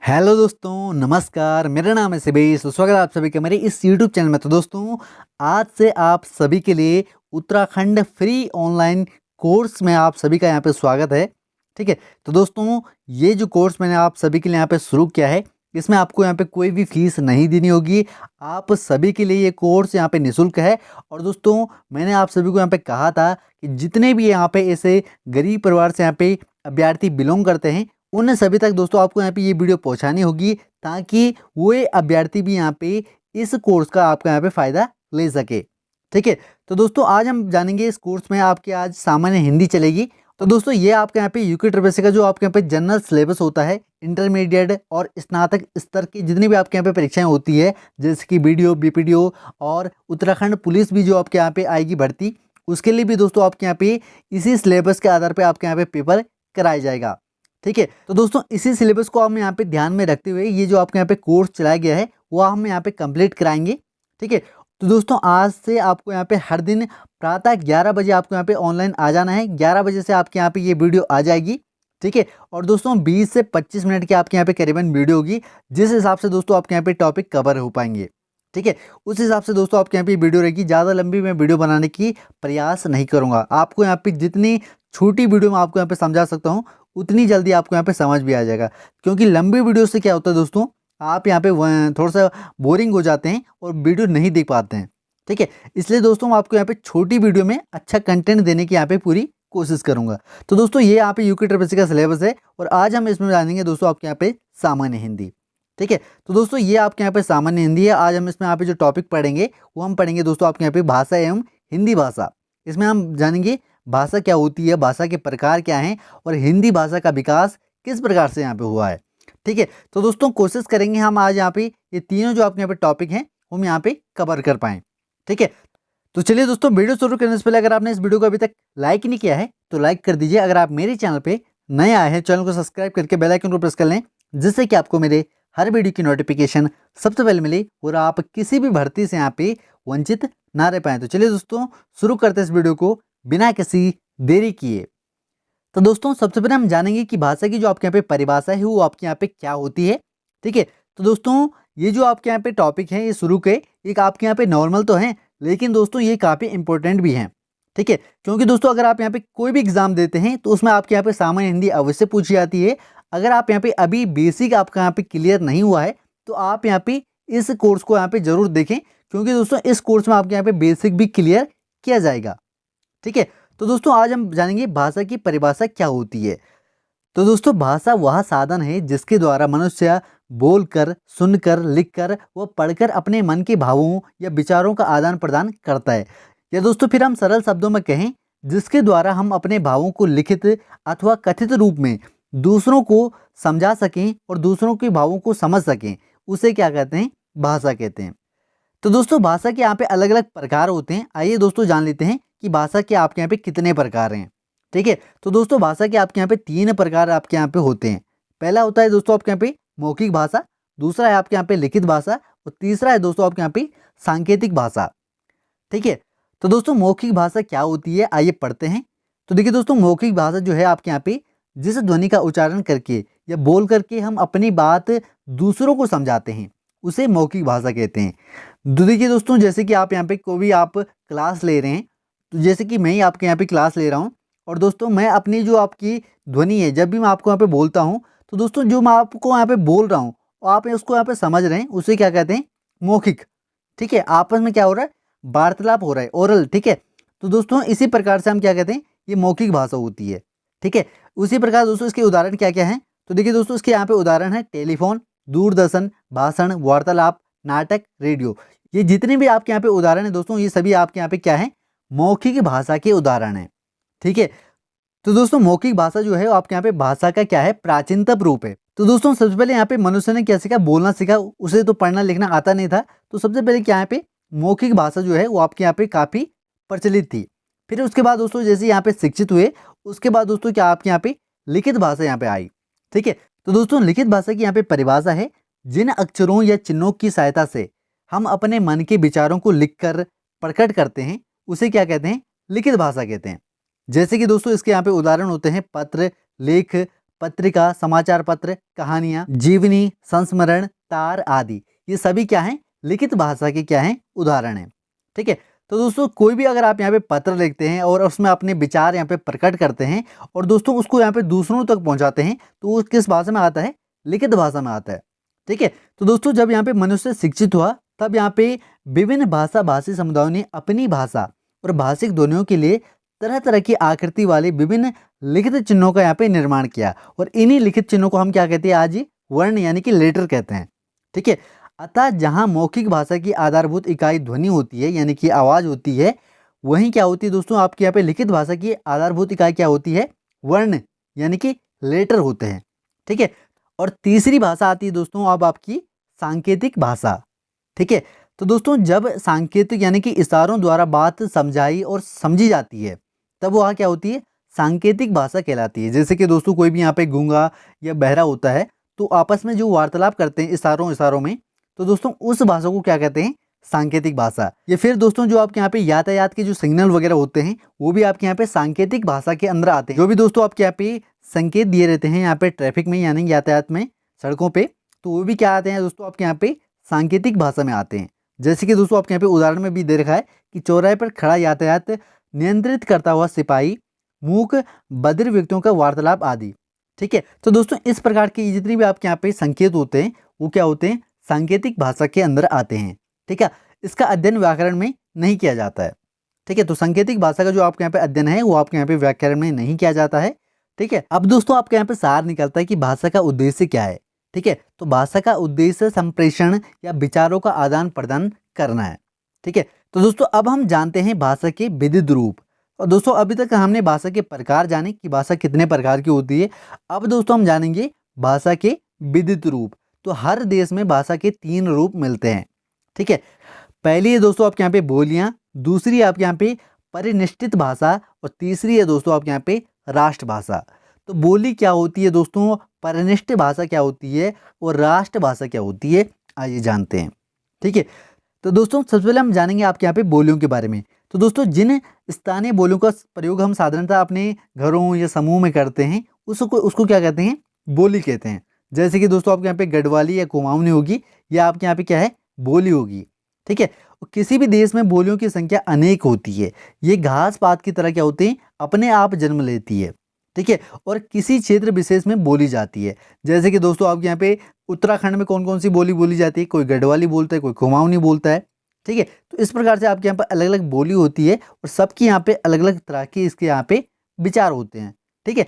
Hello दोस्तों, नमस्कार। मेरा नाम है सिबेश। तो स्वागत है आप सभी का मेरे इस यूट्यूब चैनल में। तो दोस्तों, आज से आप सभी के लिए उत्तराखंड फ्री ऑनलाइन कोर्स में आप सभी का यहाँ पे स्वागत है। ठीक है। तो दोस्तों, ये जो कोर्स मैंने आप सभी के लिए यहाँ पे शुरू किया है, इसमें आपको यहाँ पे कोई भी फीस नहीं देनी होगी। आप सभी के लिए ये कोर्स यहाँ पे निःशुल्क है। और दोस्तों, मैंने आप सभी को यहाँ पे कहा था कि जितने भी यहाँ पे ऐसे गरीब परिवार से यहाँ पे अभ्यर्थी बिलोंग करते हैं, उन सभी तक दोस्तों आपको यहाँ पे ये वीडियो पहुँचानी होगी, ताकि वो अभ्यर्थी भी यहाँ पे इस कोर्स का आपका यहाँ पे फ़ायदा ले सके। ठीक है। तो दोस्तों, आज हम जानेंगे इस कोर्स में आपके आज सामान्य हिंदी चलेगी। तो दोस्तों, ये आपके यहाँ पे यूके ट्रिपल का जो आपके यहाँ पे जनरल सिलेबस होता है, इंटरमीडिएट और स्नातक स्तर की जितनी भी आपके यहाँ पे परीक्षाएं होती है, जैसे कि बीडीओ, बीपीडीओ और उत्तराखंड पुलिस भी जो आपके यहाँ पे आएगी भर्ती, उसके लिए भी दोस्तों आपके यहाँ पे इसी सिलेबस के आधार पर आपके यहाँ पे पेपर कराया जाएगा। ठीक है। तो दोस्तों, इसी सिलेबस को हम यहाँ पे ध्यान में रखते हुए ये जो आपके यहाँ पे कोर्स चलाया गया है वो हम यहाँ पे कंप्लीट कराएंगे। ठीक है। तो दोस्तों, आज से आपको यहाँ पे हर दिन प्रातः 11 बजे आपको यहाँ पे ऑनलाइन आ जाना है। 11 बजे से आपके यहाँ पे ये वीडियो आ जाएगी। ठीक है। और दोस्तों, 20 से 25 मिनट की आपके यहाँ पे करीबन वीडियो होगी, जिस हिसाब से दोस्तों आपके यहाँ पे टॉपिक कवर हो पाएंगे। ठीक है। उस हिसाब से दोस्तों आपके यहाँ पे वीडियो रहेगी। ज़्यादा लंबी मैं वीडियो बनाने की प्रयास नहीं करूँगा। आपको यहाँ पे जितनी छोटी वीडियो में आपको यहाँ पे समझा सकता हूँ, उतनी जल्दी आपको यहाँ पे समझ भी आ जाएगा। क्योंकि लंबी वीडियो से क्या होता है दोस्तों, आप यहाँ पे थोड़ा सा बोरिंग हो जाते हैं और वीडियो नहीं देख पाते हैं। ठीक है। इसलिए दोस्तों, मैं आपको यहाँ पे छोटी वीडियो में अच्छा कंटेंट देने की यहाँ पे पूरी कोशिश करूँगा। तो दोस्तों, ये यहाँ पे यूके ट्रिपल का सिलेबस है और आज हम इसमें जानेंगे दोस्तों आपके यहाँ पे सामान्य हिंदी। ठीक है। तो दोस्तों, ये आपके यहाँ पे सामान्य हिंदी है। आज हम इसमें यहाँ पे जो टॉपिक पढ़ेंगे वो हम पढ़ेंगे दोस्तों आपके यहाँ पे भाषा एवं हिंदी भाषा। इसमें हम जानेंगे भाषा क्या होती है, भाषा के प्रकार क्या हैं और हिंदी भाषा का विकास किस प्रकार से यहाँ पे हुआ है। ठीक है। तो दोस्तों, कोशिश करेंगे हम आज यहाँ पे ये तीनों जो आपके यहाँ पे टॉपिक हैं हम यहाँ पे कवर कर पाएँ। ठीक है। तो चलिए दोस्तों, वीडियो शुरू करने से पहले अगर आपने इस वीडियो को अभी तक लाइक नहीं किया है तो लाइक कर दीजिए। अगर आप मेरे चैनल पे नए आए हैं, चैनल को सब्सक्राइब करके बेल आइकन को प्रेस कर लें, जिससे कि आपको मेरे हर वीडियो की नोटिफिकेशन सबसे पहले मिले और आप किसी भी भर्ती से यहाँ पे वंचित ना रह पाएँ। तो चलिए दोस्तों, शुरू करते हैं इस वीडियो को बिना किसी देरी किए। तो दोस्तों, सबसे पहले हम जानेंगे कि भाषा की जो आपके यहाँ पे परिभाषा है वो आपके यहाँ पे क्या होती है। ठीक है। तो दोस्तों, ये जो आपके यहाँ पे टॉपिक है ये शुरू के एक आपके यहाँ पे नॉर्मल तो हैं, लेकिन दोस्तों ये काफ़ी इंपॉर्टेंट भी हैं। ठीक है। क्योंकि दोस्तों, अगर आप यहाँ पे कोई भी एग्जाम देते हैं तो उसमें आपके यहाँ पे सामान्य हिंदी अवश्य पूछी जाती है। अगर आप यहाँ पे अभी बेसिक आपका यहाँ पे क्लियर नहीं हुआ है तो आप यहाँ पे इस कोर्स को यहाँ पे जरूर देखें, क्योंकि दोस्तों इस कोर्स में आपके यहाँ पे बेसिक भी क्लियर किया जाएगा। ठीक है। तो दोस्तों, आज हम जानेंगे भाषा की परिभाषा क्या होती है। तो दोस्तों, भाषा वह साधन है जिसके द्वारा मनुष्य बोलकर, सुनकर, लिखकर व पढ़कर अपने मन के भावों या विचारों का आदान प्रदान करता है। या दोस्तों, फिर हम सरल शब्दों में कहें, जिसके द्वारा हम अपने भावों को लिखित अथवा कथित रूप में दूसरों को समझा सकें और दूसरों के भावों को समझ सकें, उसे क्या कहते हैं? भाषा कहते हैं। तो दोस्तों, भाषा के यहाँ पे अलग अलग प्रकार होते हैं। आइए दोस्तों, जान लेते हैं कि भाषा के आपके यहाँ पे कितने प्रकार हैं। ठीक है। तो दोस्तों, भाषा के आपके यहाँ पे 3 प्रकार आपके यहाँ पे होते हैं। पहला होता है दोस्तों आपके यहाँ पे मौखिक भाषा, दूसरा है आपके यहाँ पे लिखित भाषा और तीसरा है दोस्तों आपके यहाँ पे सांकेतिक भाषा। ठीक है। तो दोस्तों, मौखिक भाषा क्या होती है, आइए पढ़ते हैं। तो देखिए दोस्तों, मौखिक भाषा जो है आपके यहाँ पे जिस ध्वनि का उच्चारण करके या बोल करके हम अपनी बात दूसरों को समझाते हैं, उसे मौखिक भाषा कहते हैं। देखिए दोस्तों, जैसे कि आप यहाँ पे कोई भी आप क्लास ले रहे हैं, तो जैसे कि मैं ही आपके यहाँ पे क्लास ले रहा हूँ और दोस्तों मैं अपनी जो आपकी ध्वनि है, जब भी मैं आपको यहाँ पे बोलता हूँ, तो दोस्तों जो मैं आपको यहाँ पे बोल रहा हूँ और आप उसको यहाँ पे समझ रहे हैं, उसे क्या कहते हैं? मौखिक। ठीक है। आपस में क्या हो रहा है? वार्तालाप हो रहा है, ओरल। ठीक है। तो दोस्तों, इसी प्रकार से हम क्या कहते हैं? ये मौखिक भाषा होती है। ठीक है। उसी प्रकार दोस्तों इसके उदाहरण क्या क्या हैं? तो देखिए दोस्तों, इसके यहाँ पे उदाहरण है टेलीफोन, दूरदर्शन, भाषण, वार्तालाप, नाटक, रेडियो। ये जितने भी आपके यहाँ पे उदाहरण हैं दोस्तों, ये सभी आपके यहाँ पे क्या है? मौखिक भाषा के उदाहरण हैं। ठीक है। तो दोस्तों, मौखिक भाषा जो है वो आपके यहाँ पे भाषा का क्या है? प्राचीनतम रूप है। तो दोस्तों, सबसे पहले यहाँ पे मनुष्य ने क्या सीखा? बोलना सीखा। उसे तो पढ़ना लिखना आता नहीं था, तो सबसे पहले क्या यहाँ पे मौखिक भाषा जो है वो आपके यहाँ पे काफ़ी प्रचलित थी। फिर उसके बाद दोस्तों जैसे यहाँ पे शिक्षित हुए, उसके बाद दोस्तों क्या आपके यहाँ पे लिखित भाषा यहाँ पे आई। ठीक है। तो दोस्तों, लिखित भाषा की यहाँ पे परिभाषा है, जिन अक्षरों या चिन्हों की सहायता से हम अपने मन के विचारों को लिखकर प्रकट करते हैं, उसे क्या कहते हैं? लिखित भाषा कहते हैं। जैसे कि दोस्तों इसके यहाँ पे उदाहरण होते हैं पत्र, लेख, पत्रिका, समाचार पत्र, कहानियां, जीवनी, संस्मरण, तार आदि, ये सभी क्या हैं, लिखित भाषा के क्या हैं, उदाहरण हैं। ठीक है, तो दोस्तों कोई भी अगर आप यहाँ पे पत्र लिखते हैं और उसमें अपने विचार यहाँ पे प्रकट करते हैं और दोस्तों उसको यहाँ पे दूसरों तक पहुँचाते हैं, तो वो किस भाषा में आता है, लिखित भाषा में आता है। ठीक है, तो दोस्तों जब यहाँ पे मनुष्य शिक्षित हुआ तब यहाँ पे विभिन्न भाषा भाषी समुदायों ने अपनी भाषा और भाषिक ध्वनियों के लिए तरह तरह की आकृति वाले विभिन्न लिखित चिन्हों का यहाँ पे निर्माण किया, और इन्हीं लिखित चिन्हों को हम क्या कहते हैं, आज वर्ण यानी कि लेटर कहते हैं। ठीक है, अतः जहाँ मौखिक भाषा की आधारभूत इकाई ध्वनि होती है यानी कि आवाज़ होती है, वहीं क्या होती है दोस्तों, आपके यहाँ पे लिखित भाषा की आधारभूत इकाई क्या होती है, वर्ण यानी कि लेटर होते हैं। ठीक है, और तीसरी भाषा आती है दोस्तों अब आपकी सांकेतिक भाषा। ठीक है, तो दोस्तों जब सांकेतिक यानी कि इशारों द्वारा बात समझाई और समझी जाती है, तब वह क्या होती है, सांकेतिक भाषा कहलाती है। जैसे कि दोस्तों कोई भी यहाँ पे गूंगा या बहरा होता है, तो आपस में जो वार्तालाप करते हैं इशारों में, तो दोस्तों उस भाषा को क्या कहते हैं, सांकेतिक भाषा। या फिर दोस्तों जो आपके यहाँ पे यातायात के जो सिग्नल वगैरह होते हैं, वो भी आपके यहाँ पे सांकेतिक भाषा के अंदर आते हैं। जो भी दोस्तों आपके यहाँ पे संकेत दिए रहते हैं यहाँ पे ट्रैफिक में यानी यातायात में, सड़कों पे, तो वो भी क्या आते हैं दोस्तों, आपके यहाँ पे सांकेतिक भाषा में आते हैं। जैसे कि दोस्तों आपके यहाँ पे उदाहरण में भी दे रखा है कि चौराहे पर खड़ा यातायात नियंत्रित करता हुआ सिपाही, मूक बधिर व्यक्तियों का वार्तालाप आदि। ठीक है, तो दोस्तों इस प्रकार के जितने भी आपके यहाँ पे संकेत होते हैं, वो क्या होते हैं, सांकेतिक भाषा के अंदर आते हैं। ठीक है, इसका अध्ययन व्याकरण में नहीं किया जाता है। ठीक है, तो सांकेतिक भाषा का जो आपके यहाँ पे अध्ययन है वो आपके यहाँ पे व्याकरण में नहीं किया जाता है। ठीक है, अब दोस्तों आपके यहाँ पे सार निकलता है कि भाषा का उद्देश्य क्या है। ठीक है, तो भाषा का उद्देश्य संप्रेषण या विचारों का आदान प्रदान करना है। ठीक है, तो दोस्तों अब हम जानते हैं भाषा के विविध रूप। और दोस्तों अभी तक हमने भाषा के प्रकार जाने कि भाषा कितने प्रकार की होती है। अब दोस्तों हम जानेंगे भाषा के विविध रूप। तो हर देश में भाषा के 3 रूप मिलते हैं। ठीक है, पहली है दोस्तों आपके यहाँ पे बोलियां, दूसरी आपके यहाँ पे परिनिष्ठित भाषा, और तीसरी है दोस्तों आपके यहाँ पे राष्ट्रभाषा। तो बोली क्या होती है दोस्तों, परिनिष्ठ भाषा क्या होती है, और राष्ट्रभाषा क्या होती है, आइए जानते हैं। ठीक है, तो दोस्तों सबसे पहले हम जानेंगे आपके यहाँ पे बोलियों के बारे में। तो दोस्तों जिन स्थानीय बोलियों का प्रयोग हम साधारणतः अपने घरों या समूह में करते हैं, उसको क्या कहते हैं, बोली कहते हैं। जैसे कि दोस्तों आपके यहाँ पे गढ़वाली या कुमाऊनी होगी, या आपके यहाँ पे क्या है, बोली होगी। ठीक है, किसी भी देश में बोलियों की संख्या अनेक होती है। ये घास पात की तरह क्या होती है, अपने आप जन्म लेती है। ठीक है, और किसी क्षेत्र विशेष में बोली जाती है। जैसे कि दोस्तों आपके यहाँ पे उत्तराखंड में कौन कौन सी बोली बोली जाती है, कोई गढ़वाली बोलता है, कोई कुमाऊनी बोलता है। ठीक है, तो इस प्रकार से आपके यहाँ पे अलग अलग बोली होती है, और सबकी यहाँ पे अलग अलग तरह के इसके यहाँ पे विचार होते हैं। ठीक है,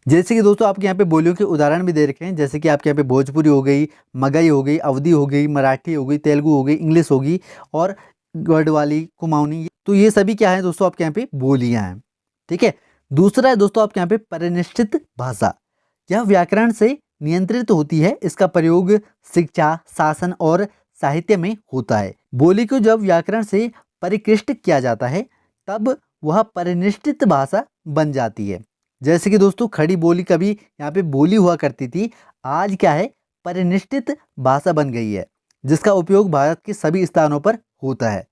जैसे कि दोस्तों आपके यहाँ पे बोलियों के उदाहरण भी दे रखे हैं। जैसे कि आपके यहाँ पे भोजपुरी हो गई, मगही हो गई, अवधी हो गई, मराठी हो गई, तेलुगु हो गई, इंग्लिश होगी, और गढ़वाली, कुमाऊनी, तो ये सभी क्या है दोस्तों आपके यहाँ पे बोलियाँ हैं। ठीक है, दूसरा है दोस्तों आपके यहाँ पे परिनिष्ठित भाषा। यह व्याकरण से नियंत्रित होती है। इसका प्रयोग शिक्षा, शासन और साहित्य में होता है। बोली को जब व्याकरण से परिकृष्ट किया जाता है, तब वह परिनिष्ठित भाषा बन जाती है। जैसे कि दोस्तों खड़ी बोली कभी यहाँ पे बोली हुआ करती थी, आज क्या है, परिनिष्ठित भाषा बन गई है, जिसका उपयोग भारत के सभी स्थानों पर होता है।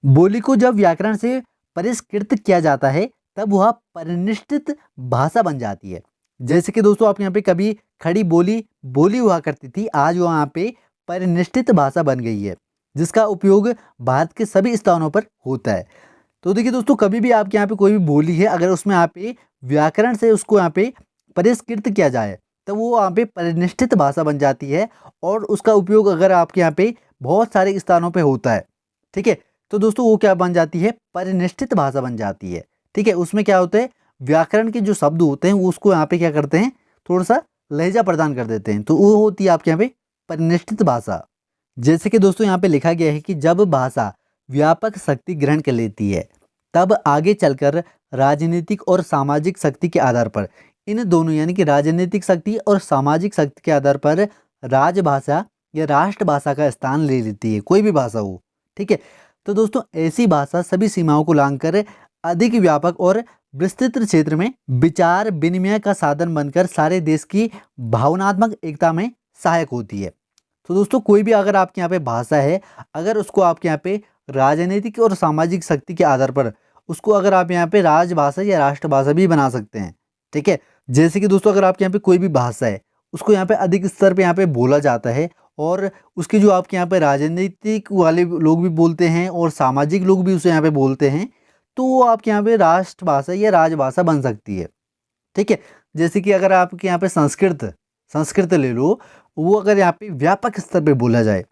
बोली को जब व्याकरण से परिष्कृत किया जाता है, तब वह परिनिष्ठित भाषा बन जाती है। जैसे कि दोस्तों आप यहाँ पे कभी खड़ी बोली हुआ करती थी, आज वहाँ पे परिनिष्ठित भाषा बन गई है, जिसका उपयोग भारत के सभी स्थानों पर होता है। तो देखिए दोस्तों, कभी भी आपके यहाँ पे कोई भी बोली है, अगर उसमें यहाँ पे व्याकरण से उसको यहाँ पे परिष्कृत किया जाए, तो वो वहाँ पे परिनिष्ठित भाषा बन जाती है, और उसका उपयोग अगर आपके यहाँ पे बहुत सारे स्थानों पे होता है, ठीक है, तो दोस्तों वो क्या बन जाती है, परिनिष्ठित भाषा बन जाती है। ठीक है, उसमें क्या होता है, व्याकरण के जो शब्द होते हैं वो उसको यहाँ पे क्या करते हैं, थोड़ा सा लहजा प्रदान कर देते हैं, तो वो होती है आपके यहाँ पे परिनिष्ठित भाषा। जैसे कि दोस्तों यहाँ पे लिखा गया है कि जब भाषा व्यापक शक्ति ग्रहण कर लेती है, तब आगे चलकर राजनीतिक और सामाजिक शक्ति के आधार पर, इन दोनों यानी कि राजनीतिक शक्ति और सामाजिक शक्ति के आधार पर राजभाषा या राष्ट्रभाषा का स्थान ले लेती है, कोई भी भाषा हो। ठीक है, तो दोस्तों ऐसी भाषा सभी सीमाओं को लांघकर अधिक व्यापक और विस्तृत क्षेत्र में विचार विनिमय का साधन बनकर सारे देश की भावनात्मक एकता में सहायक होती है। तो दोस्तों कोई भी अगर आपके यहाँ पे भाषा है, अगर उसको आपके यहाँ पे राजनीतिक और सामाजिक शक्ति के आधार पर उसको अगर आप यहाँ पे राजभाषा या राष्ट्रभाषा भी बना सकते हैं। ठीक है, जैसे कि दोस्तों अगर आपके यहाँ पे कोई भी भाषा है उसको यहाँ पे अधिक स्तर पे यहाँ पे बोला जाता है और उसके जो आपके यहाँ पे राजनीतिक वाले लोग भी बोलते हैं और सामाजिक लोग भी उसे यहाँ पे बोलते हैं, तो वो आपके यहाँ पे राष्ट्रभाषा या राजभाषा बन सकती है। ठीक है, जैसे कि अगर आपके यहाँ पे संस्कृत संस्कृत ले लो, वो अगर यहाँ पे व्यापक स्तर पे बोला जाए,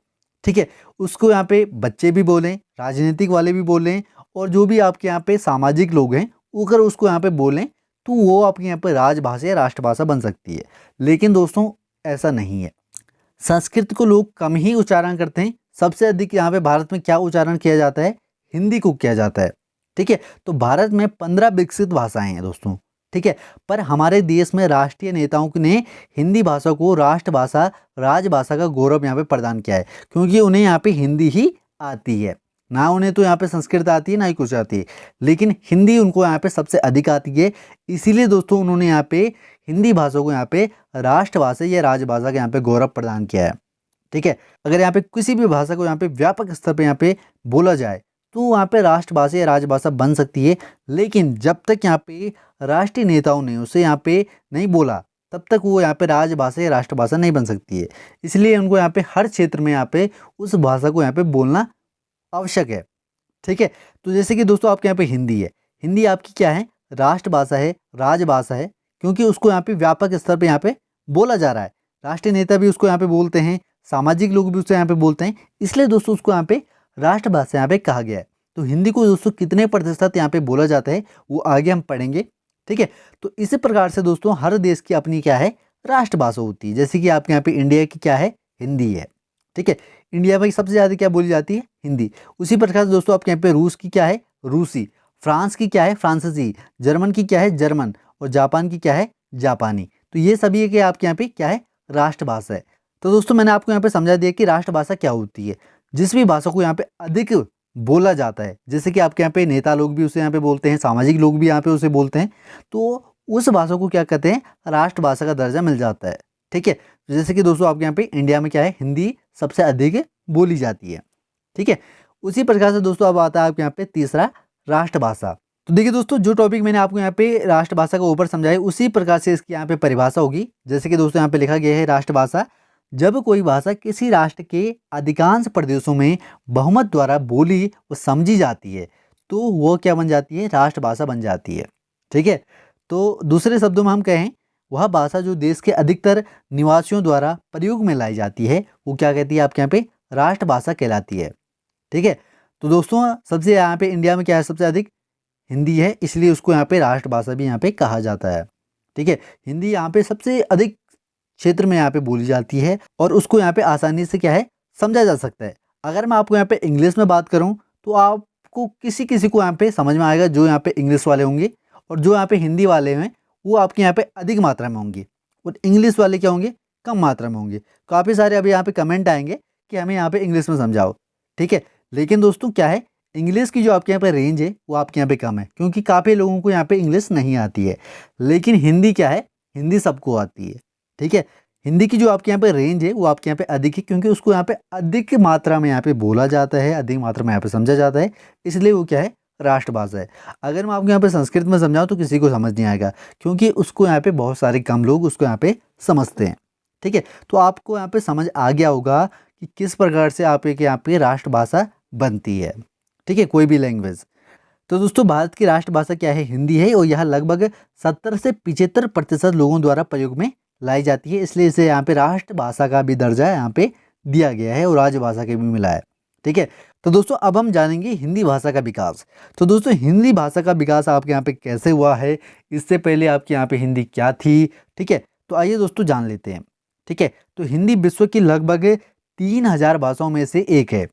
ठीक है, उसको यहाँ पे बच्चे भी बोलें, राजनीतिक वाले भी बोलें और जो भी आपके यहाँ पे सामाजिक लोग हैं वो अगर उसको यहाँ पे बोलें तो वो आपके यहाँ पे राजभाषा या राष्ट्रभाषा बन सकती है। लेकिन दोस्तों ऐसा नहीं है, संस्कृत को लोग कम ही उच्चारण करते हैं। सबसे अधिक यहाँ पे भारत में क्या उच्चारण किया जाता है, हिंदी को किया जाता है। ठीक है, तो भारत में 15 विकसित भाषाएं हैं दोस्तों। ठीक है, पर हमारे देश में राष्ट्रीय नेताओं ने हिंदी भाषा को राष्ट्रभाषा राजभाषा का गौरव यहाँ पे प्रदान किया है, क्योंकि उन्हें यहाँ पे हिंदी ही आती है। ना उन्हें तो यहाँ पे संस्कृत आती है ना ही कुछ आती है, लेकिन हिंदी उनको यहाँ पे सबसे अधिक आती है। इसीलिए दोस्तों उन्होंने यहाँ पे हिंदी भाषा को यहाँ पे राष्ट्रभाषा या राजभाषा का यहाँ पे गौरव प्रदान किया है। ठीक है, अगर यहाँ पे किसी भी भाषा को यहाँ पे व्यापक स्तर पे यहाँ पे बोला जाए तो वहाँ पे राष्ट्रभाषा या राजभाषा बन सकती है। लेकिन जब तक यहाँ पे राष्ट्रीय नेताओं ने उसे यहाँ पे नहीं बोला तब तक वो यहाँ पे राजभाषा या राष्ट्रभाषा नहीं बन सकती है। इसलिए उनको यहाँ पे हर क्षेत्र में यहाँ पे उस भाषा को यहाँ पे बोलना आवश्यक है। ठीक है, तो जैसे कि दोस्तों आपके यहाँ पे हिंदी है, हिंदी आपकी क्या है, राष्ट्रभाषा है, राजभाषा है, क्योंकि उसको यहाँ पे व्यापक स्तर पे यहाँ पे बोला जा रहा है। राष्ट्रीय नेता भी उसको यहाँ पे बोलते हैं, सामाजिक लोग भी उसको यहाँ पे बोलते हैं, इसलिए दोस्तों उसको यहाँ पे राष्ट्रभाषा यहाँ पे कहा गया है। तो हिंदी को दोस्तों कितने प्रतिशत यहाँ पे बोला जाता है वो आगे हम पढ़ेंगे। ठीक है, तो इसी प्रकार से दोस्तों हर देश की अपनी क्या है, राष्ट्रभाषा होती है। जैसे कि आपके यहाँ पे इंडिया की क्या है, हिंदी है। ठीक है, इंडिया में सबसे ज़्यादा क्या बोली जाती है, हिंदी। उसी प्रकार से दोस्तों आपके यहाँ पे रूस की क्या है, रूसी। फ्रांस की क्या है, फ्रांसीसी। जर्मन की क्या है, जर्मन। और जापान की क्या है, जापानी। तो ये सभी के आपके यहाँ पे क्या है, राष्ट्रभाषा है। तो दोस्तों मैंने आपको यहाँ पे समझा दिया कि राष्ट्रभाषा क्या होती है। जिस भी भाषा को यहाँ पे अधिक बोला जाता है, जैसे कि आपके यहाँ पे नेता लोग भी उसे यहाँ पे बोलते हैं, सामाजिक लोग भी यहाँ पे उसे बोलते हैं, तो उस भाषा को क्या कहते हैं, राष्ट्रभाषा का दर्जा मिल जाता है। ठीक है, जैसे कि दोस्तों आपके यहाँ पे इंडिया में क्या है, हिंदी सबसे अधिक बोली जाती है। ठीक है, उसी प्रकार से दोस्तों अब आता है आपके यहाँ पे तीसरा, राष्ट्रभाषा। तो देखिए दोस्तों जो टॉपिक मैंने आपको यहाँ पे राष्ट्रभाषा का ऊपर समझाया उसी प्रकार से इसकी यहाँ पे परिभाषा होगी। जैसे कि दोस्तों यहाँ पे लिखा गया है, राष्ट्रभाषा जब कोई भाषा किसी राष्ट्र के अधिकांश प्रदेशों में बहुमत द्वारा बोली और समझी जाती है तो वो क्या बन जाती है, राष्ट्रभाषा बन जाती है। ठीक है, तो दूसरे शब्दों में हम कहें, वह भाषा जो देश के अधिकतर निवासियों द्वारा प्रयोग में लाई जाती है वो क्या कहती है, आपके यहाँ पे राष्ट्रभाषा कहलाती है। ठीक है, तो दोस्तों सबसे यहाँ पे इंडिया में क्या है, सबसे अधिक हिंदी है, इसलिए उसको यहाँ पे राष्ट्रभाषा भी यहाँ पे कहा जाता है। ठीक है, हिंदी यहाँ पे सबसे अधिक क्षेत्र में यहाँ पे बोली जाती है और उसको यहाँ पे आसानी से क्या है, समझा जा सकता है। अगर मैं आपको यहाँ पे इंग्लिश में बात करूँ तो आपको किसी किसी को यहाँ पे समझ में आएगा, जो यहाँ पे इंग्लिश वाले होंगे, और जो यहाँ पे हिंदी वाले हैं वो आपके यहाँ पे अधिक मात्रा में होंगे और इंग्लिश वाले क्या होंगे, कम मात्रा में होंगे। काफ़ी सारे अभी यहाँ पे कमेंट आएंगे कि हमें यहाँ पे इंग्लिश में समझाओ। ठीक है, लेकिन दोस्तों क्या है, इंग्लिश की जो आपके यहाँ पे रेंज है वो आपके यहाँ पे कम है, क्योंकि काफ़ी लोगों को यहाँ पे इंग्लिश नहीं आती है। लेकिन हिंदी क्या है, हिंदी सबको आती है। ठीक है, हिंदी की जो आपके यहाँ पे रेंज है वो आपके यहाँ पे अधिक है, क्योंकि उसको यहाँ पे अधिक मात्रा में यहाँ पे बोला जाता है, अधिक मात्रा में यहाँ पे समझा जाता है, इसलिए वो क्या है, राष्ट्रभाषा है। अगर मैं आपको यहाँ पे संस्कृत में समझाऊँ तो किसी को समझ नहीं आएगा, क्योंकि उसको यहाँ पे बहुत सारे कम लोग उसको यहाँ पे समझते हैं। ठीक है, तो आपको यहाँ पे समझ आ गया होगा कि किस प्रकार से आप एक यहाँ पे राष्ट्रभाषा बनती है। ठीक है, कोई भी लैंग्वेज। तो दोस्तों भारत की राष्ट्रभाषा क्या है, हिंदी है, और यह लगभग 70 से 75% लोगों द्वारा प्रयोग में लाई जाती है, इसलिए इसे यहाँ पे राष्ट्रभाषा का भी दर्जा यहाँ पे दिया गया है और राजभाषा के भी मिला है। ठीक है, तो दोस्तों अब हम जानेंगे हिंदी भाषा का विकास। तो दोस्तों हिंदी भाषा का विकास आपके यहाँ पे कैसे हुआ है, इससे पहले आपके यहाँ पे हिंदी क्या थी। ठीक है, तो आइए दोस्तों जान लेते हैं। ठीक है, तो हिंदी विश्व की लगभग 3000 भाषाओं में से एक है।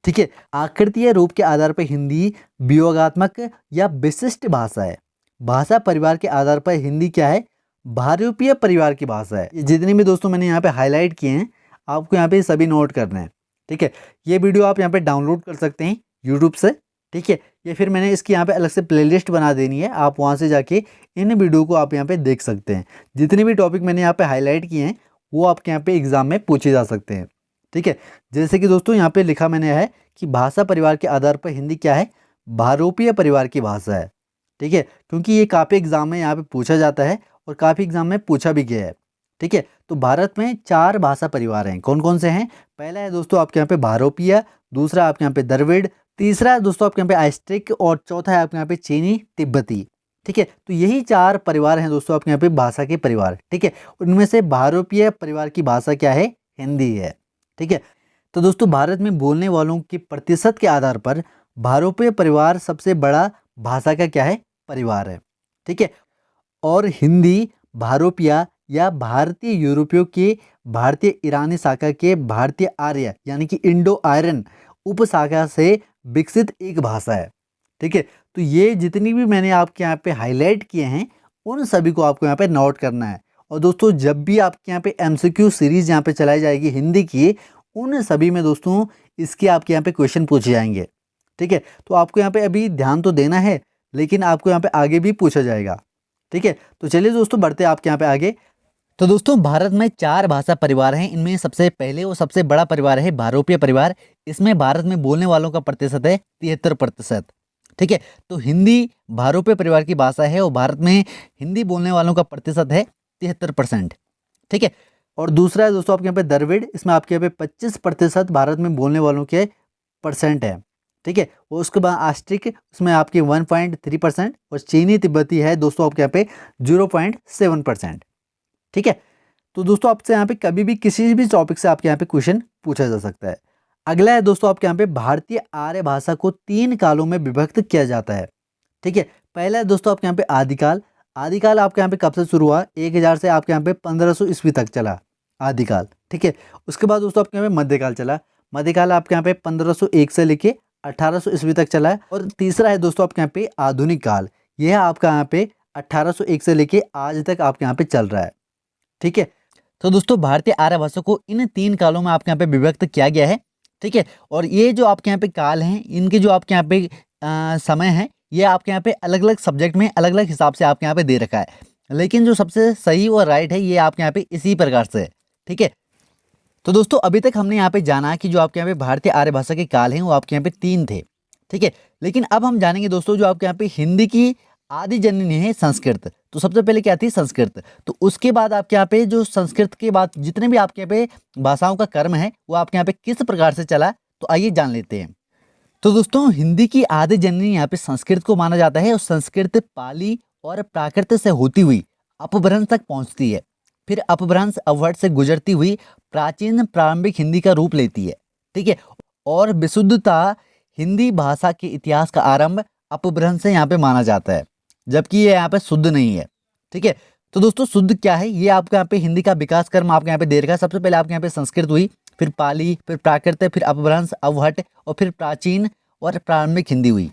ठीक है, आकृतीय रूप के आधार पर हिंदी वियोगात्मक या विशिष्ट भाषा है। भाषा परिवार के आधार पर हिंदी क्या है, भारतीय परिवार की भाषा है। जितने भी दोस्तों मैंने यहाँ पे हाईलाइट किए हैं आपको यहाँ पे सभी नोट करना है। ठीक है, ये वीडियो आप यहाँ पे डाउनलोड कर सकते हैं यूट्यूब से। ठीक है, या फिर मैंने इसकी यहाँ पे अलग से प्लेलिस्ट बना देनी है, आप वहाँ से जाके इन वीडियो को आप यहाँ पे देख सकते हैं। जितने भी टॉपिक मैंने यहाँ पे हाईलाइट किए हैं वो आपके यहाँ पे एग्जाम में पूछे जा सकते हैं। ठीक है, जैसे कि दोस्तों यहाँ पे लिखा मैंने है कि भाषा परिवार के आधार पर हिंदी क्या है, भारतीय परिवार की भाषा है। ठीक है, क्योंकि ये काफ़ी एग्जाम में यहाँ पे पूछा जाता है और काफ़ी एग्जाम में पूछा भी गया है। ठीक है, तो भारत में 4 भाषा परिवार हैं। कौन कौन से हैं? पहला है दोस्तों आपके यहाँ पे भारोपीय, दूसरा आपके यहाँ पे द्रविड़, तीसरा है दोस्तों आपके यहाँ पे आइस्ट्रिक और चौथा है आपके यहाँ पे चीनी तिब्बती। ठीक है, तो यही 4 परिवार हैं दोस्तों आपके यहाँ पे भाषा के परिवार। ठीक है, उनमें से भारोपीय परिवार की भाषा क्या है? हिंदी है। ठीक है, तो दोस्तों भारत में बोलने वालों के प्रतिशत के आधार पर भारोपीय परिवार सबसे बड़ा भाषा का क्या है? परिवार है। ठीक है, और हिंदी भारोपीय या भारतीय यूरोपियों के भारतीय ईरानी शाखा के भारतीय आर्य यानी कि इंडो आयरन उपशाखा से विकसित एक भाषा है। ठीक है, तो ये जितनी भी मैंने आपके यहाँ पे हाईलाइट किए हैं उन सभी को आपको यहाँ पे नोट करना है। और दोस्तों जब भी आपके यहाँ पे एमसीक्यू सीरीज यहाँ पे चलाई जाएगी हिंदी की, उन सभी में दोस्तों इसके आपके यहाँ पे क्वेश्चन पूछे जाएंगे। ठीक है, तो आपको यहाँ पे अभी ध्यान तो देना है, लेकिन आपको यहाँ पे आगे भी पूछा जाएगा। ठीक है, तो चलिए दोस्तों बढ़ते हैं आपके यहाँ पे आगे। तो दोस्तों भारत में 4 भाषा परिवार हैं। इनमें सबसे पहले और सबसे बड़ा परिवार है भारोपीय परिवार। इसमें भारत में बोलने वालों का प्रतिशत है 73%। ठीक है, तो हिंदी भारोपीय परिवार की भाषा है और भारत में हिंदी बोलने वालों का प्रतिशत है 73%। ठीक है, और दूसरा है दोस्तों आपके यहाँ पे द्रविड़। इसमें आपके यहाँ पे 25% भारत में बोलने वालों के परसेंट है। ठीक है, वो उसके बाद आस्ट्रिक उसमें आपके 1.3% और चीनी तिब्बती है दोस्तों आपके यहाँ पे 0.7%। ठीक है, तो दोस्तों आपसे यहाँ पे कभी भी किसी भी टॉपिक से आपके यहाँ पे क्वेश्चन पूछा जा सकता है। अगला है दोस्तों आपके यहाँ पे भारतीय आर्य भाषा को 3 कालों में विभक्त किया जाता है। ठीक है, पहला है दोस्तों आपके यहाँ पे आदिकाल। आदिकाल आपके यहाँ पे कब से शुरू हुआ? 1000 से आपके यहाँ पे 1500 ईस्वी तक चला आदिकाल। ठीक है, उसके बाद दोस्तों आपके यहाँ पे मध्यकाल चला। मध्यकाल आपके यहाँ पे 1501 से लेके 1800 ईस्वी तक चला है। और तीसरा है दोस्तों आपके यहाँ पे आधुनिक काल। यह आपका यहाँ पे 1801 से लेके आज तक आपके यहाँ पे चल रहा है। ठीक है, तो दोस्तों भारतीय आर्य भाषा को इन 3 कालों में आपके यहाँ पे विभक्त किया गया है। ठीक है, और ये जो आपके यहाँ पे काल हैं, इनके जो आपके यहाँ पे समय है, ये आपके यहाँ पे अलग अलग सब्जेक्ट में अलग अलग हिसाब से आपके यहाँ पे दे रखा है, लेकिन जो सबसे सही और राइट है ये आपके यहाँ पे इसी प्रकार से है। ठीक है, तो दोस्तों अभी तक हमने यहाँ पे जाना कि जो आपके यहाँ पे भारतीय आर्य भाषा के काल हैं वो आपके यहाँ पे 3 थे। ठीक है, लेकिन अब हम जानेंगे दोस्तों जो आपके यहाँ पे हिंदी की आदि जननी है संस्कृत। तो सबसे पहले क्या थी? संस्कृत। तो उसके बाद आपके यहाँ पे जो संस्कृत के बाद जितने भी आपके यहाँ पे भाषाओं का कर्म है वो आपके यहाँ पे किस प्रकार से चला, तो आइए जान लेते हैं। तो दोस्तों हिंदी की आदि जननी यहाँ पे संस्कृत को माना जाता है और संस्कृत पाली और प्राकृत से होती हुई अपभ्रंश तक पहुँचती है। फिर अपभ्रंश अवहट से गुजरती हुई प्राचीन प्रारंभिक हिंदी का रूप लेती है। ठीक है, और विशुद्धता हिंदी भाषा के इतिहास का आरंभ अपभ्रंश से यहाँ पे माना जाता है, जबकि ये यहाँ पे शुद्ध नहीं है। ठीक है, तो दोस्तों शुद्ध क्या है? ये आपके यहाँ पे हिंदी का विकास कर्म आपके यहाँ पे दे रखा है। सबसे पहले आपके यहाँ पे संस्कृत हुई, फिर पाली, फिर प्राकृत, फिर अपभ्रंश अवहट और फिर प्राचीन और प्रारंभिक हिंदी हुई।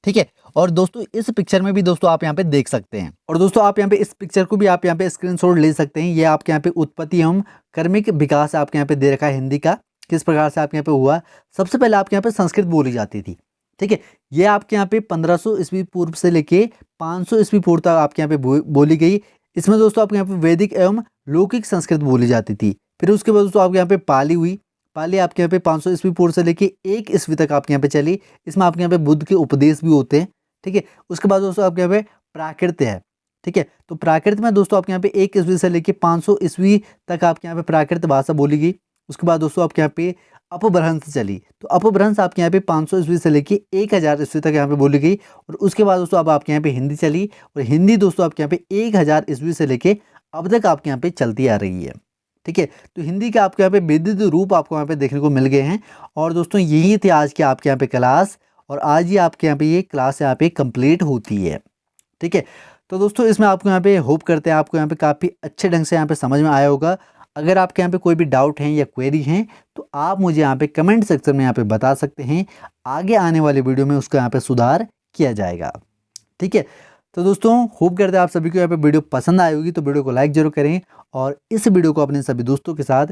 ठीक है, और दोस्तों इस पिक्चर में भी दोस्तों आप यहाँ पे देख सकते हैं। और दोस्तों आप यहाँ पे इस पिक्चर को भी आप यहाँ पे स्क्रीनशॉट ले सकते हैं। ये आपके यहाँ पे उत्पत्ति एवं कर्मिक विकास आपके यहाँ पे दे रखा है हिंदी का, किस प्रकार से आपके यहाँ पे हुआ। सबसे पहले आपके यहाँ पे संस्कृत बोली जाती थी। ठीक है, ये आपके यहाँ पे 1500 ईस्वी पूर्व से लेके 500 ईस्वी पूर्व तक आपके यहाँ पे बोली गई। इसमें दोस्तों आपके यहाँ पे वैदिक एवं लौकिक संस्कृत बोली जाती थी। फिर उसके बाद दोस्तों आपके यहाँ पे पाली हुई। पाली आपके यहाँ पे 500 ईस्वी पूर्व से लेके 1 ईस्वी तक आपके यहाँ पे चली। इसमें आपके यहाँ पे बुद्ध के उपदेश भी होते हैं। ठीक है, उसके बाद दोस्तों आपके यहाँ पे प्राकृत है। ठीक है, तो प्राकृत में दोस्तों आपके यहाँ पे 1 ईस्वी से लेके 500 ईस्वी तक आपके यहाँ पे प्राकृत भाषा बोली गई। उसके बाद दोस्तों आपके यहाँ पे अपभ्रंश चली। तो अपभ्रंश आपके यहाँ पे 500 ईस्वी से लेके 1000 ईस्वी तक यहाँ पे बोली गई। और उसके बाद दोस्तों अब आपके यहाँ पे हिंदी चली, और हिंदी दोस्तों आपके यहाँ पे 1000 ईस्वी से लेके अब तक आपके यहाँ पे चलती आ रही है। ठीक है, तो हिंदी के आपके यहाँ पे विविध रूप आपको यहाँ पे देखने को मिल गए हैं। और दोस्तों यही थे आज के आपके यहाँ पे क्लास, और आज ही आपके यहाँ पे ये क्लास यहाँ पे कंप्लीट होती है। ठीक है, तो दोस्तों इसमें आपको यहाँ पे होप करते हैं आपको यहाँ पे काफ़ी अच्छे ढंग से यहाँ पे समझ में आया होगा। अगर आपके यहाँ पे कोई भी डाउट हैं या क्वेरी हैं तो आप मुझे यहाँ पे कमेंट सेक्शन में यहाँ पे बता सकते हैं। आगे आने वाले वीडियो में उसका यहाँ पे सुधार किया जाएगा। ठीक है, तो दोस्तों होप करते हैं आप सभी को यहाँ पे वीडियो पसंद आई होगी, तो वीडियो को लाइक जरूर करें और इस वीडियो को अपने सभी दोस्तों के साथ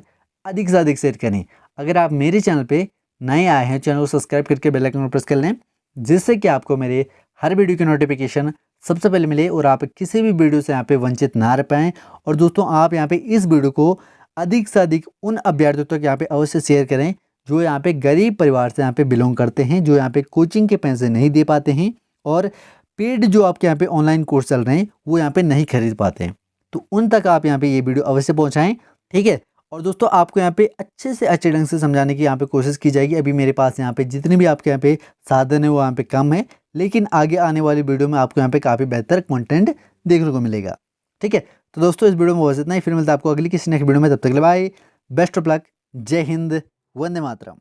अधिक से अधिक शेयर करें। अगर आप मेरे चैनल पे नए आए हैं, चैनल को सब्सक्राइब करके बेल आइकन को प्रेस कर लें, जिससे कि आपको मेरे हर वीडियो की नोटिफिकेशन सबसे पहले मिले और आप किसी भी वीडियो से यहाँ पे वंचित ना रह पाएँ। और दोस्तों आप यहाँ पे इस वीडियो को अधिक से अधिक उन अभ्यर्थियों तक यहाँ पे अवश्य शेयर करें जो यहाँ पे गरीब परिवार से यहाँ पे बिलोंग करते हैं, जो यहाँ पे कोचिंग के पैसे नहीं दे पाते हैं और पेड जो आपके यहाँ पे ऑनलाइन कोर्स चल रहे हैं वो यहाँ पे नहीं खरीद पाते हैं। तो उन तक आप यहाँ पे ये वीडियो अवश्य पहुँचाएँ, ठीक है। और दोस्तों आपको यहाँ पे अच्छे से अच्छे ढंग से समझाने की यहाँ पे कोशिश की जाएगी। अभी मेरे पास यहाँ पे जितने भी आपके यहाँ पे साधन है वो यहाँ पे कम है, लेकिन आगे आने वाली वीडियो में आपको यहाँ पे काफ़ी बेहतर कंटेंट देखने को मिलेगा, ठीक है। तो दोस्तों इस वीडियो में बस इतना ही, फिर मिलता है आपको अगली किसी नेक्स्ट वीडियो में, तब तक के लिए बाय, बेस्ट ऑफ लक, जय हिंद, वंदे मातरम।